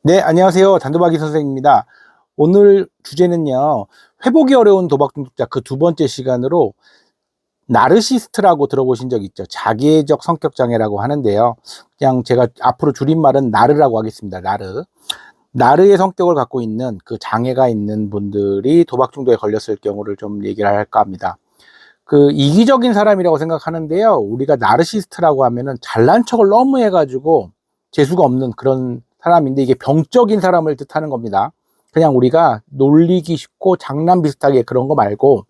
네, 안녕하세요. 단도박이 선생입니다. 오늘 주제는요, 회복이 어려운 도박 중독자 그 두 번째 시간으로 나르시스트라고 들어보신 적 있죠? 자기애적 성격 장애라고 하는데요. 그냥 제가 앞으로 줄임말은 나르라고 하겠습니다. 나르. 나르의 성격을 갖고 있는 그 장애가 있는 분들이 도박 중독에 걸렸을 경우를 좀 얘기를 할까 합니다. 그 이기적인 사람이라고 생각하는데요. 우리가 나르시스트라고 하면은 잘난 척을 너무 해가지고 재수가 없는 그런 사람인데 이게 병적인 사람을 뜻하는 겁니다. 그냥 우리가 놀리기 쉽고 장난 비슷하게 그런 거 말고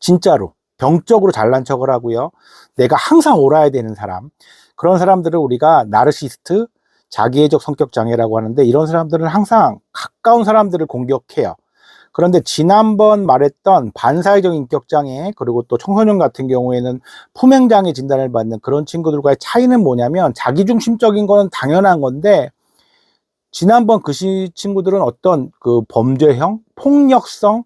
진짜로 병적으로 잘난 척을 하고요. 내가 항상 옳아야 되는 사람. 그런 사람들을 우리가 나르시스트, 자기애적 성격 장애라고 하는데 이런 사람들은 항상 가까운 사람들을 공격해요. 그런데 지난번 말했던 반사회적 인격장애 그리고 또 청소년 같은 경우에는 품행장애 진단을 받는 그런 친구들과의 차이는 뭐냐면 자기중심적인 거는 당연한 건데 지난번 그 친구들은 어떤 그 범죄형, 폭력성,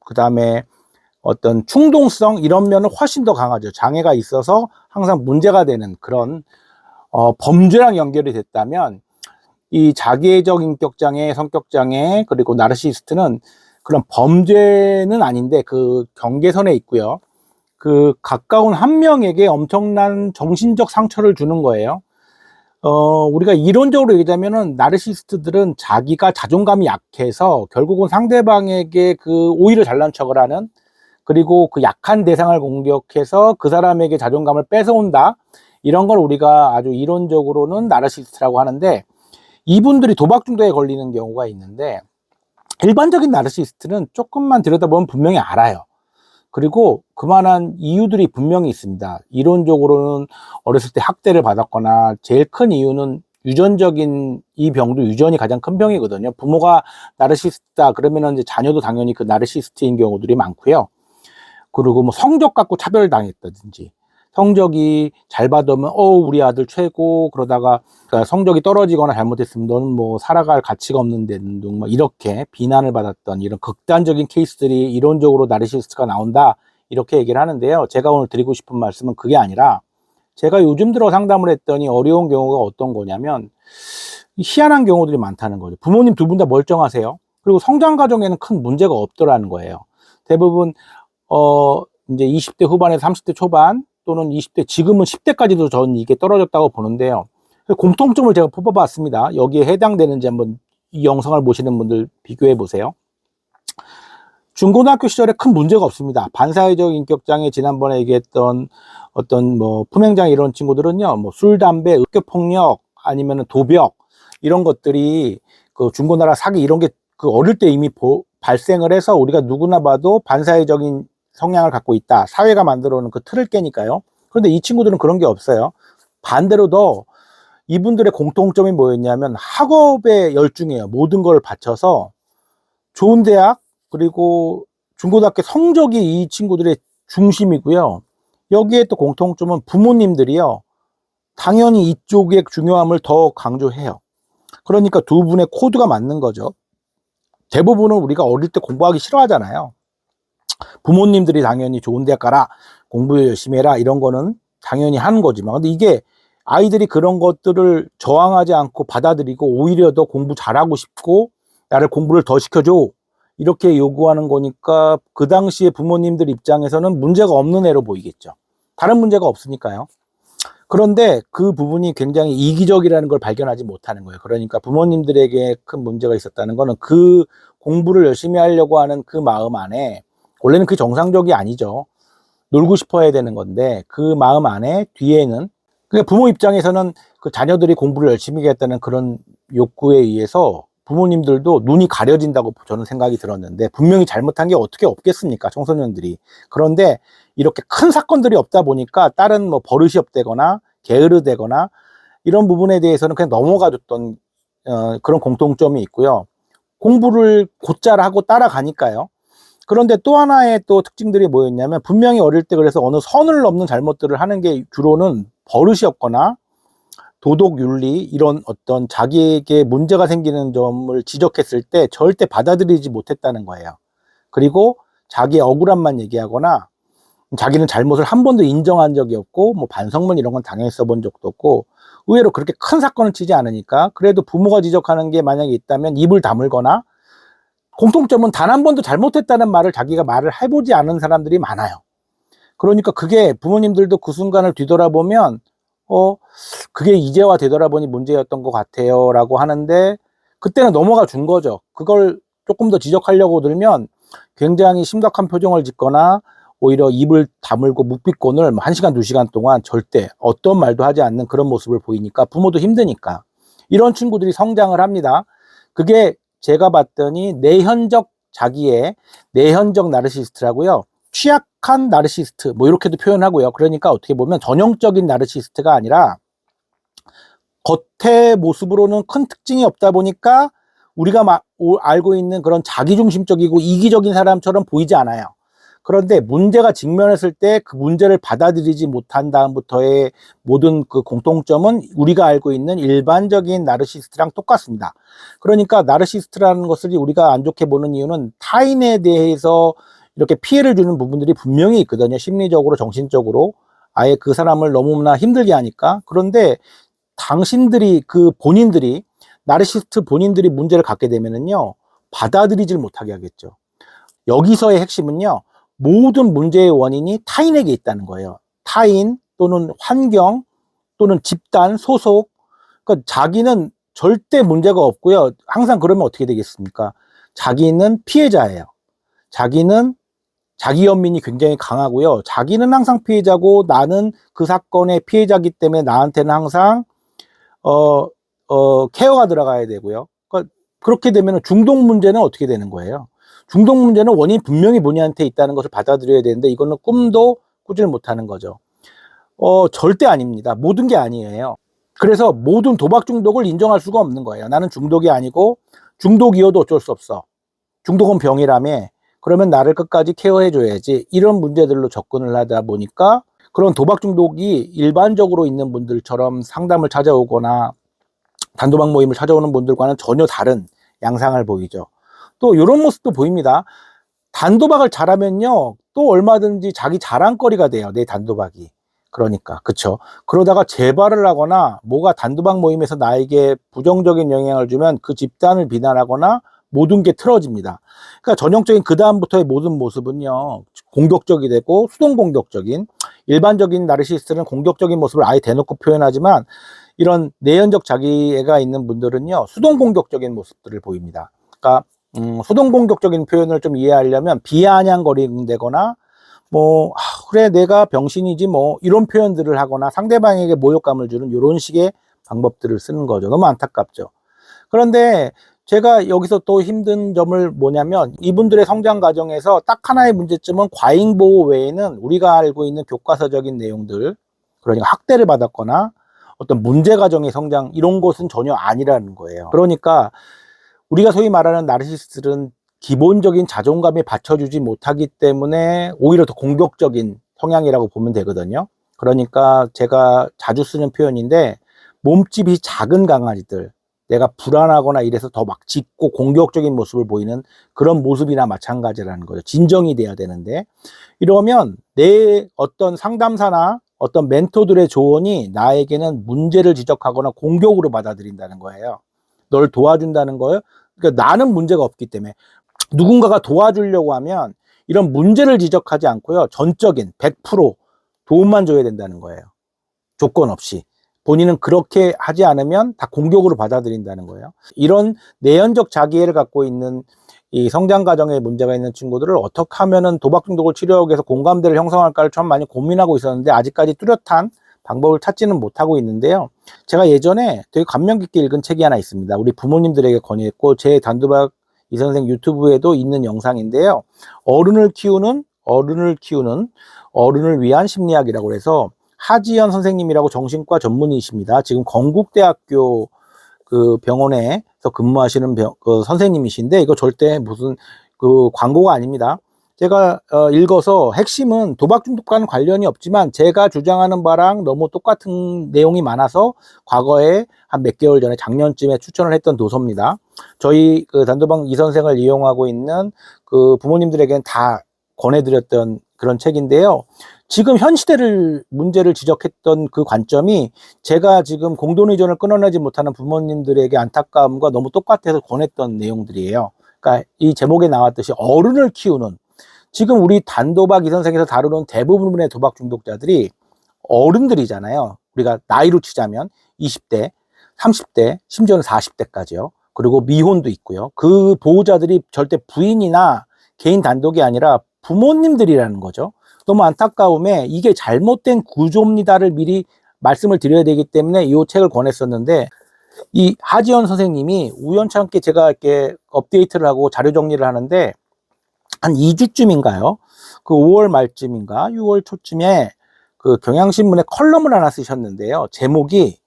그 다음에 어떤 충동성 이런 면은 훨씬 더 강하죠. 장애가 있어서 항상 문제가 되는 그런 범죄랑 연결이 됐다면 이 자기애적 인격장애, 성격장애 그리고 나르시스트는 그런 범죄는 아닌데 그 경계선에 있고요. 그 가까운 한 명에게 엄청난 정신적 상처를 주는 거예요. 우리가 이론적으로 얘기하자면은 나르시스트들은 자기가 자존감이 약해서 결국은 상대방에게 그 오히려 잘난 척을 하는 그리고 그 약한 대상을 공격해서 그 사람에게 자존감을 뺏어온다. 이런 걸 우리가 아주 이론적으로는 나르시스트라고 하는데 이분들이 도박 중독에 걸리는 경우가 있는데 일반적인 나르시스트는 조금만 들여다보면 분명히 알아요. 그리고 그만한 이유들이 분명히 있습니다. 이론적으로는 어렸을 때 학대를 받았거나 제일 큰 이유는 유전적인 이 병도 유전이 가장 큰 병이거든요. 부모가 나르시스트다 그러면은 이제 자녀도 당연히 그 나르시스트인 경우들이 많고요. 그리고 뭐 성적 갖고 차별당했다든지 성적이 잘 받으면 우리 아들 최고 그러다가 성적이 떨어지거나 잘못했으면 너는 뭐 살아갈 가치가 없는 등 뭐 이렇게 비난을 받았던 이런 극단적인 케이스들이 이론적으로 나르시스트가 나온다 이렇게 얘기를 하는데요. 제가 오늘 드리고 싶은 말씀은 그게 아니라 제가 요즘 들어 상담을 했더니 어려운 경우가 어떤 거냐면 희한한 경우들이 많다는 거죠. 부모님 두 분 다 멀쩡하세요. 그리고 성장 과정에는 큰 문제가 없더라는 거예요. 대부분 이제 20대 후반에서 30대 초반 또는 20대 지금은 10대까지도 전 이게 떨어졌다고 보는데요. 공통점을 제가 뽑아봤습니다. 여기에 해당되는지 한번 이 영상을 보시는 분들 비교해 보세요. 중고등학교 시절에 큰 문제가 없습니다. 반사회적 인격장애 지난번에 얘기했던 어떤 뭐 품행장애 이런 친구들은요, 뭐 술, 담배, 학교 폭력 아니면 도벽 이런 것들이 그 중고나라 사기 이런 게 그 어릴 때 이미 발생을 해서 우리가 누구나 봐도 반사회적인 성향을 갖고 있다. 사회가 만들어 놓은 그 틀을 깨니까요. 그런데 이 친구들은 그런 게 없어요. 반대로 더 이분들의 공통점이 뭐였냐면 학업에 열중해요. 모든 걸 바쳐서 좋은 대학 그리고 중고등학교 성적이 이 친구들의 중심이고요. 여기에 또 공통점은 부모님들이요. 당연히 이쪽의 중요함을 더 강조해요. 그러니까 두 분의 코드가 맞는 거죠. 대부분은 우리가 어릴 때 공부하기 싫어하잖아요. 부모님들이 당연히 좋은 대학 가라, 공부 열심히 해라 이런 거는 당연히 하는 거지만 근데 이게 아이들이 그런 것들을 저항하지 않고 받아들이고 오히려 더 공부 잘하고 싶고 나를 공부를 더 시켜줘 이렇게 요구하는 거니까 그 당시에 부모님들 입장에서는 문제가 없는 애로 보이겠죠. 다른 문제가 없으니까요. 그런데 그 부분이 굉장히 이기적이라는 걸 발견하지 못하는 거예요. 그러니까 부모님들에게 큰 문제가 있었다는 거는 그 공부를 열심히 하려고 하는 그 마음 안에 원래는 그 정상적이 아니죠. 놀고 싶어 해야 되는 건데 그 마음 안에 뒤에는 그러니까 부모 입장에서는 그 자녀들이 공부를 열심히 하겠다는 그런 욕구에 의해서 부모님들도 눈이 가려진다고 저는 생각이 들었는데 분명히 잘못한 게 어떻게 없겠습니까 청소년들이. 그런데 이렇게 큰 사건들이 없다 보니까 다른 뭐 버릇이 없다거나 게으르되거나 이런 부분에 대해서는 그냥 넘어가 줬던 그런 공통점이 있고요. 공부를 곧잘 하고 따라가니까요. 그런데 또 하나의 또 특징들이 뭐였냐면 분명히 어릴 때 그래서 어느 선을 넘는 잘못들을 하는 게 주로는 버릇이었거나 도덕 윤리 이런 어떤 자기에게 문제가 생기는 점을 지적했을 때 절대 받아들이지 못했다는 거예요. 그리고 자기의 억울함만 얘기하거나 자기는 잘못을 한 번도 인정한 적이 없고 뭐 반성문 이런 건 당연히 써본 적도 없고 의외로 그렇게 큰 사건을 치지 않으니까 그래도 부모가 지적하는 게 만약에 있다면 입을 다물거나 공통점은 단 한 번도 잘못했다는 말을 자기가 말을 해보지 않은 사람들이 많아요. 그러니까 그게 부모님들도 그 순간을 뒤돌아보면 그게 이제와 되돌아보니 문제였던 것 같아요 라고 하는데 그때는 넘어가 준 거죠. 그걸 조금 더 지적하려고 들면 굉장히 심각한 표정을 짓거나 오히려 입을 다물고 묵비권을 1시간, 2시간 동안 절대 어떤 말도 하지 않는 그런 모습을 보이니까 부모도 힘드니까 이런 친구들이 성장을 합니다. 그게 제가 봤더니 내현적 자기의 내현적 나르시스트라고요. 취약한 나르시스트 뭐 이렇게도 표현하고요. 그러니까 어떻게 보면 전형적인 나르시스트가 아니라 겉의 모습으로는 큰 특징이 없다 보니까 우리가 알고 있는 그런 자기중심적이고 이기적인 사람처럼 보이지 않아요. 그런데 문제가 직면했을 때 그 문제를 받아들이지 못한 다음부터의 모든 그 공통점은 우리가 알고 있는 일반적인 나르시스트랑 똑같습니다. 그러니까 나르시스트라는 것을 우리가 안 좋게 보는 이유는 타인에 대해서 이렇게 피해를 주는 부분들이 분명히 있거든요. 심리적으로, 정신적으로. 아예 그 사람을 너무나 힘들게 하니까. 그런데 당신들이, 본인들이, 나르시스트 본인들이 문제를 갖게 되면은요, 받아들이질 못하게 하겠죠. 여기서의 핵심은요, 모든 문제의 원인이 타인에게 있다는 거예요. 타인 또는 환경 또는 집단, 소속. 그러니까 자기는 절대 문제가 없고요. 항상 그러면 어떻게 되겠습니까? 자기는 피해자예요. 자기는 자기 연민이 굉장히 강하고요. 자기는 항상 피해자고 나는 그 사건의 피해자이기 때문에 나한테는 항상 케어가 들어가야 되고요. 그러니까 그렇게 되면 중독 문제는 어떻게 되는 거예요? 중독 문제는 원인이 분명히 본인한테 있다는 것을 받아들여야 되는데 이거는 꿈도 꾸질 못하는 거죠. 절대 아닙니다. 모든 게 아니에요. 그래서 모든 도박 중독을 인정할 수가 없는 거예요. 나는 중독이 아니고 중독이어도 어쩔 수 없어. 중독은 병이라며 그러면 나를 끝까지 케어해 줘야지. 이런 문제들로 접근을 하다 보니까 그런 도박 중독이 일반적으로 있는 분들처럼 상담을 찾아오거나 단도박 모임을 찾아오는 분들과는 전혀 다른 양상을 보이죠. 또 이런 모습도 보입니다. 단도박을 잘하면요 또 얼마든지 자기 자랑거리가 돼요. 내 단도박이. 그러니까 그쵸. 그러다가 재발을 하거나 뭐가 단도박 모임에서 나에게 부정적인 영향을 주면 그 집단을 비난하거나 모든 게 틀어집니다. 그러니까 전형적인 그 다음부터의 모든 모습은요 공격적이 되고 수동공격적인, 일반적인 나르시스트는 공격적인 모습을 아예 대놓고 표현하지만 이런 내연적 자기애가 있는 분들은요 수동공격적인 모습들을 보입니다. 그러니까 수동공격적인 표현을 좀 이해하려면 비아냥거리거나 그래 내가 병신이지 뭐 이런 표현들을 하거나 상대방에게 모욕감을 주는 이런 식의 방법들을 쓰는 거죠. 너무 안타깝죠. 그런데 제가 여기서 또 힘든 점을 뭐냐면 이분들의 성장 과정에서 딱 하나의 문제점은 과잉보호 외에는 우리가 알고 있는 교과서적인 내용들, 그러니까 학대를 받았거나 어떤 문제 과정의 성장 이런 것은 전혀 아니라는 거예요. 그러니까 우리가 소위 말하는 나르시스트들은 기본적인 자존감에 받쳐주지 못하기 때문에 오히려 더 공격적인 성향이라고 보면 되거든요. 그러니까 제가 자주 쓰는 표현인데 몸집이 작은 강아지들, 내가 불안하거나 이래서 더 막 짖고 공격적인 모습을 보이는 그런 모습이나 마찬가지라는 거죠. 진정이 돼야 되는데 이러면 내 어떤 상담사나 어떤 멘토들의 조언이 나에게는 문제를 지적하거나 공격으로 받아들인다는 거예요. 널 도와준다는 거예요. 그러니까 나는 문제가 없기 때문에 누군가가 도와주려고 하면 이런 문제를 지적하지 않고요. 전적인 100% 도움만 줘야 된다는 거예요. 조건 없이. 본인은 그렇게 하지 않으면 다 공격으로 받아들인다는 거예요. 이런 내연적 자기애를 갖고 있는 이 성장 과정에 문제가 있는 친구들을 어떻게 하면은 도박 중독을 치료하기 위해서 공감대를 형성할까를 참 많이 고민하고 있었는데 아직까지 뚜렷한 방법을 찾지는 못하고 있는데요. 제가 예전에 되게 감명 깊게 읽은 책이 하나 있습니다. 우리 부모님들에게 권유했고 제 단도박 이 선생 유튜브에도 있는 영상인데요. 어른을 키우는 어른을 위한 심리학이라고 해서 하지연 선생님이라고 정신과 전문의이십니다. 지금 건국대학교 그 병원에서 근무하시는 선생님이신데 이거 절대 무슨 그 광고가 아닙니다. 제가 읽어서 핵심은 도박 중독과는 관련이 없지만 제가 주장하는 바랑 너무 똑같은 내용이 많아서 과거에 한 몇 개월 전에 작년쯤에 추천을 했던 도서입니다. 저희 그 단도박 이 선생을 이용하고 있는 그 부모님들에게는 다 권해드렸던 그런 책인데요. 지금 현 시대를 문제를 지적했던 그 관점이 제가 지금 공동의존을 끊어내지 못하는 부모님들에게 안타까움과 너무 똑같아서 권했던 내용들이에요. 그러니까 이 제목에 나왔듯이 어른을 키우는, 지금 우리 단도박 이 선생에서 다루는 대부분의 도박 중독자들이 어른들이잖아요. 우리가 나이로 치자면 20대, 30대, 심지어는 40대까지요. 그리고 미혼도 있고요. 그 보호자들이 절대 부인이나 개인 단독이 아니라 부모님들이라는 거죠. 너무 안타까움에 이게 잘못된 구조입니다를 미리 말씀을 드려야 되기 때문에 이 책을 권했었는데, 이 하지연 선생님이 우연찮게 제가 이렇게 업데이트를 하고 자료 정리를 하는데 한 2주쯤인가요? 그 5월 말쯤인가 6월 초쯤에 그 경향신문에 컬럼을 하나 쓰셨는데요. 제목이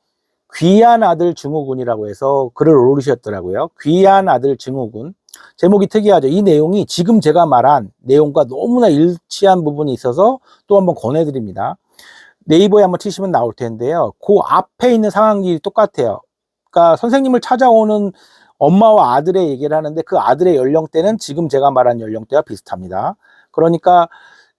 귀한 아들 증후군이라고 해서 글을 올리셨더라고요. 귀한 아들 증후군. 제목이 특이하죠. 이 내용이 지금 제가 말한 내용과 너무나 일치한 부분이 있어서 또 한번 권해드립니다. 네이버에 한번 치시면 나올 텐데요. 그 앞에 있는 상황이 똑같아요. 그러니까 선생님을 찾아오는 엄마와 아들의 얘기를 하는데 그 아들의 연령대는 지금 제가 말한 연령대와 비슷합니다. 그러니까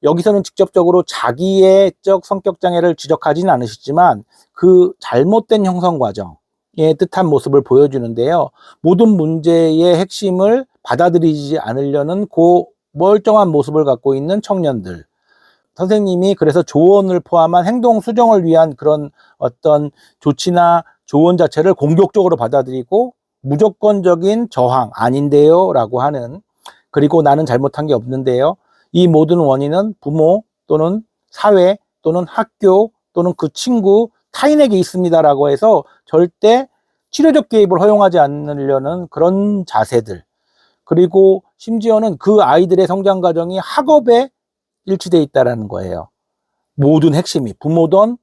여기서는 직접적으로 자기애적 성격장애를 지적하지는 않으시지만 그 잘못된 형성 과정의 뜻한 모습을 보여주는데요. 모든 문제의 핵심을 받아들이지 않으려는 그 멀쩡한 모습을 갖고 있는 청년들. 선생님이 그래서 조언을 포함한 행동 수정을 위한 그런 어떤 조치나 조언 자체를 공격적으로 받아들이고 무조건적인 저항, 아닌데요 라고 하는, 그리고 나는 잘못한 게 없는데요, 이 모든 원인은 부모 또는 사회 또는 학교 또는 그 친구 타인에게 있습니다 라고 해서 절대 치료적 개입을 허용하지 않으려는 그런 자세들, 그리고 심지어는 그 아이들의 성장 과정이 학업에 일치되어 있다는 거예요. 모든 핵심이 부모든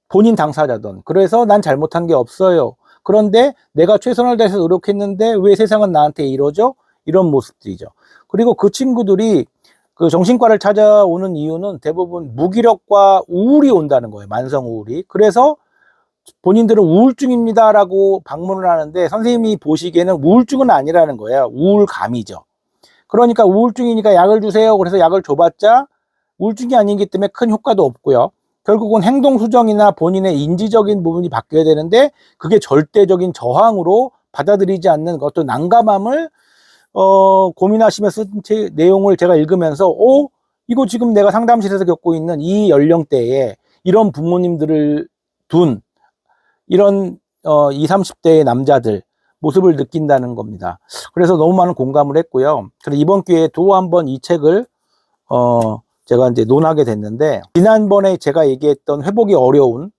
본인 당사자든. 그래서 난 잘못한 게 없어요. 그런데 내가 최선을 다해서 노력했는데 왜 세상은 나한테 이러죠? 이런 모습들이죠. 그리고 그 친구들이 그 정신과를 찾아오는 이유는 대부분 무기력과 우울이 온다는 거예요. 만성 우울이. 그래서 본인들은 우울증입니다라고 방문을 하는데 선생님이 보시기에는 우울증은 아니라는 거예요. 우울감이죠. 그러니까 우울증이니까 약을 주세요. 그래서 약을 줘봤자 우울증이 아니기 때문에 큰 효과도 없고요. 결국은 행동 수정이나 본인의 인지적인 부분이 바뀌어야 되는데 그게 절대적인 저항으로 받아들이지 않는 어떤 난감함을 고민하시며 쓴 내용을 제가 읽으면서 이거 지금 내가 상담실에서 겪고 있는 이 연령대에 이런 부모님들을 둔 이런 20, 30대의 남자들 모습을 느낀다는 겁니다. 그래서 너무 많은 공감을 했고요. 그래서 이번 기회에 또 한번 이 책을 제가 이제 논하게 됐는데, 지난번에 제가 얘기했던 회복이 어려운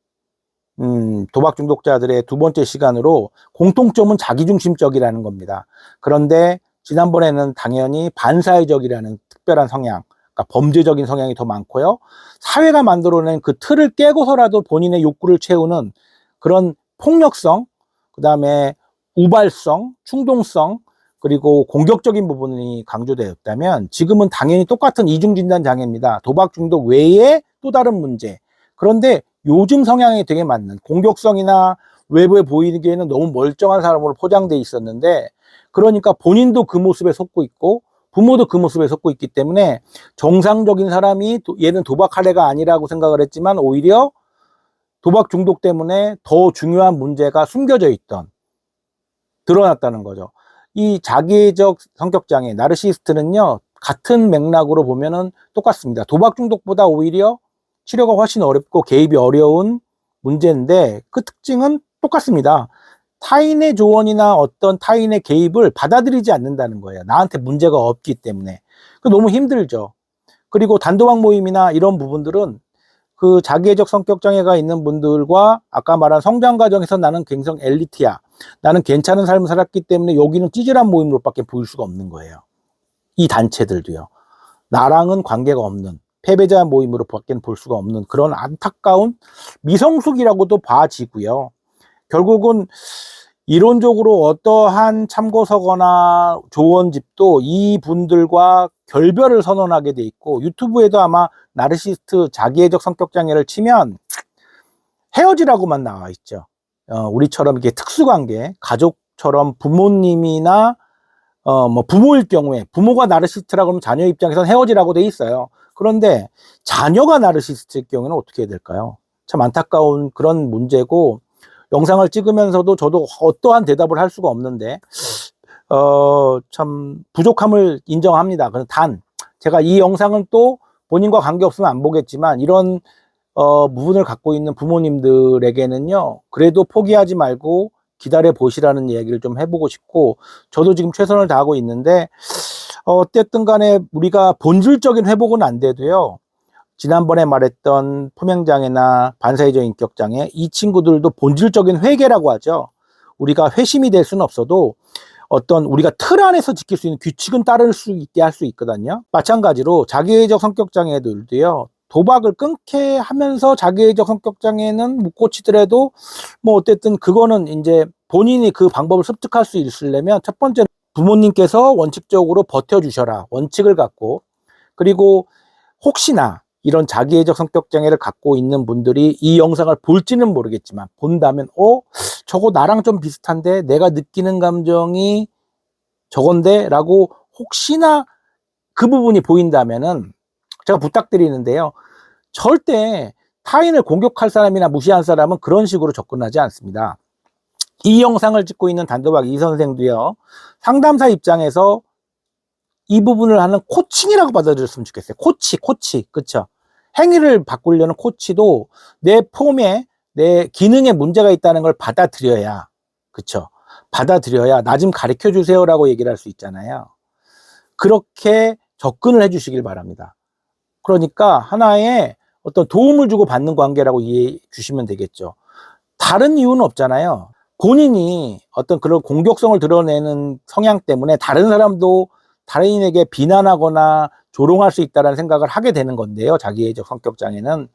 도박 중독자들의 두 번째 시간으로 공통점은 자기중심적이라는 겁니다. 그런데 지난번에는 당연히 반사회적이라는 특별한 성향, 그러니까 범죄적인 성향이 더 많고요. 사회가 만들어낸 그 틀을 깨고서라도 본인의 욕구를 채우는 그런 폭력성, 그 다음에 우발성, 충동성, 그리고 공격적인 부분이 강조되었다면 지금은 당연히 똑같은 이중진단 장애입니다. 도박 중독 외에 또 다른 문제. 그런데 요즘 성향에 되게 맞는 공격성이나 외부에 보이기에는 너무 멀쩡한 사람으로 포장돼 있었는데, 그러니까 본인도 그 모습에 속고 있고 부모도 그 모습에 속고 있기 때문에 정상적인 사람이 얘는 도박할 애가 아니라고 생각을 했지만 오히려 도박 중독 때문에 더 중요한 문제가 숨겨져 있던, 드러났다는 거죠. 이 자기애적 성격장애, 나르시스트는요, 같은 맥락으로 보면은 똑같습니다. 도박 중독보다 오히려 치료가 훨씬 어렵고 개입이 어려운 문제인데 그 특징은 똑같습니다. 타인의 조언이나 어떤 타인의 개입을 받아들이지 않는다는 거예요. 나한테 문제가 없기 때문에. 너무 힘들죠. 그리고 단도박 모임이나 이런 부분들은 그 자기애적 성격장애가 있는 분들과 아까 말한 성장 과정에서 나는 굉장히 엘리트야, 나는 괜찮은 삶을 살았기 때문에 여기는 찌질한 모임으로밖에 보일 수가 없는 거예요. 이 단체들도요. 나랑은 관계가 없는 패배자 모임으로밖에 볼 수가 없는 그런 안타까운 미성숙이라고도 봐지고요. 결국은 이론적으로 어떠한 참고서거나 조언집도 이 분들과 결별을 선언하게 돼 있고, 유튜브에도 아마 나르시스트 자기애적 성격장애를 치면 헤어지라고만 나와 있죠. 우리처럼 이게 특수관계, 가족처럼 부모님이나 뭐 부모일 경우에 부모가 나르시스트라고 하면 자녀 입장에서는 헤어지라고 돼 있어요. 그런데 자녀가 나르시스트일 경우에는 어떻게 해야 될까요? 참 안타까운 그런 문제고, 영상을 찍으면서도 저도 어떠한 대답을 할 수가 없는데 참 부족함을 인정합니다. 단 제가 이 영상은 또 본인과 관계없으면 안 보겠지만, 이런 부분을 갖고 있는 부모님들에게는요, 그래도 포기하지 말고 기다려 보시라는 이야기를 좀 해보고 싶고, 저도 지금 최선을 다하고 있는데, 어쨌든 간에 우리가 본질적인 회복은 안 돼도요, 지난번에 말했던 품행장애나 반사회적 인격장애, 이 친구들도 본질적인 회개라고 하죠. 우리가 회심이 될 수는 없어도 어떤 우리가 틀 안에서 지킬 수 있는 규칙은 따를 수 있게 할 수 있거든요. 마찬가지로 자기애적 성격장애들도요, 도박을 끊게 하면서 자기애적 성격장애는 못 고치더라도 뭐 어쨌든 그거는 이제 본인이 그 방법을 습득할 수 있으려면, 첫 번째 부모님께서 원칙적으로 버텨주셔라, 원칙을 갖고. 그리고 혹시나 이런 자기애적 성격장애를 갖고 있는 분들이 이 영상을 볼지는 모르겠지만, 본다면 저거 나랑 좀 비슷한데, 내가 느끼는 감정이 저건데 라고 혹시나 그 부분이 보인다면은 제가 부탁드리는데요, 절대 타인을 공격할 사람이나 무시한 사람은 그런 식으로 접근하지 않습니다. 이 영상을 찍고 있는 단도박 이 선생도요, 상담사 입장에서 이 부분을 하는 코칭이라고 받아들였으면 좋겠어요. 코치, 그쵸? 행위를 바꾸려는 코치도 내 폼에, 내 기능에 문제가 있다는 걸 받아들여야, 그쵸? 받아들여야 나 좀 가르쳐 주세요라고 얘기를 할 수 있잖아요. 그렇게 접근을 해 주시길 바랍니다. 그러니까 하나의 어떤 도움을 주고 받는 관계라고 이해해 주시면 되겠죠. 다른 이유는 없잖아요. 본인이 어떤 그런 공격성을 드러내는 성향 때문에 다른 사람도 타인에게 비난하거나 조롱할 수 있다는 생각을 하게 되는 건데요, 자기애적 성격장애는.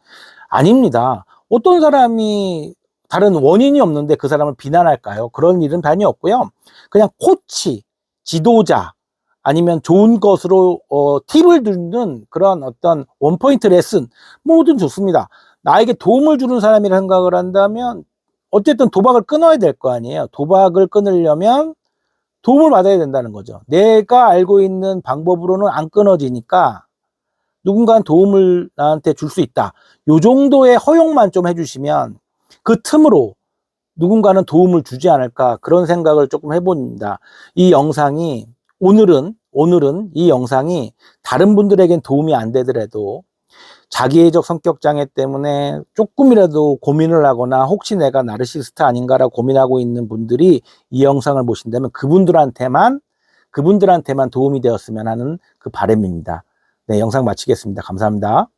아닙니다. 어떤 사람이 다른 원인이 없는데 그 사람을 비난할까요? 그런 일은 단히 없고요. 그냥 코치, 지도자, 아니면 좋은 것으로 팁을 주는 그런 어떤 원포인트 레슨, 뭐든 좋습니다. 나에게 도움을 주는 사람이라 생각을 한다면 어쨌든 도박을 끊어야 될 거 아니에요. 도박을 끊으려면 도움을 받아야 된다는 거죠. 내가 알고 있는 방법으로는 안 끊어지니까 누군가는 도움을 나한테 줄 수 있다, 요 정도의 허용만 좀 해주시면 그 틈으로 누군가는 도움을 주지 않을까, 그런 생각을 조금 해봅니다. 이 영상이 오늘은 이 영상이 다른 분들에겐 도움이 안 되더라도 자기애적 성격장애 때문에 조금이라도 고민을 하거나 혹시 내가 나르시스트 아닌가라고 고민하고 있는 분들이 이 영상을 보신다면 그분들한테만 도움이 되었으면 하는 그 바람입니다. 네, 영상 마치겠습니다. 감사합니다.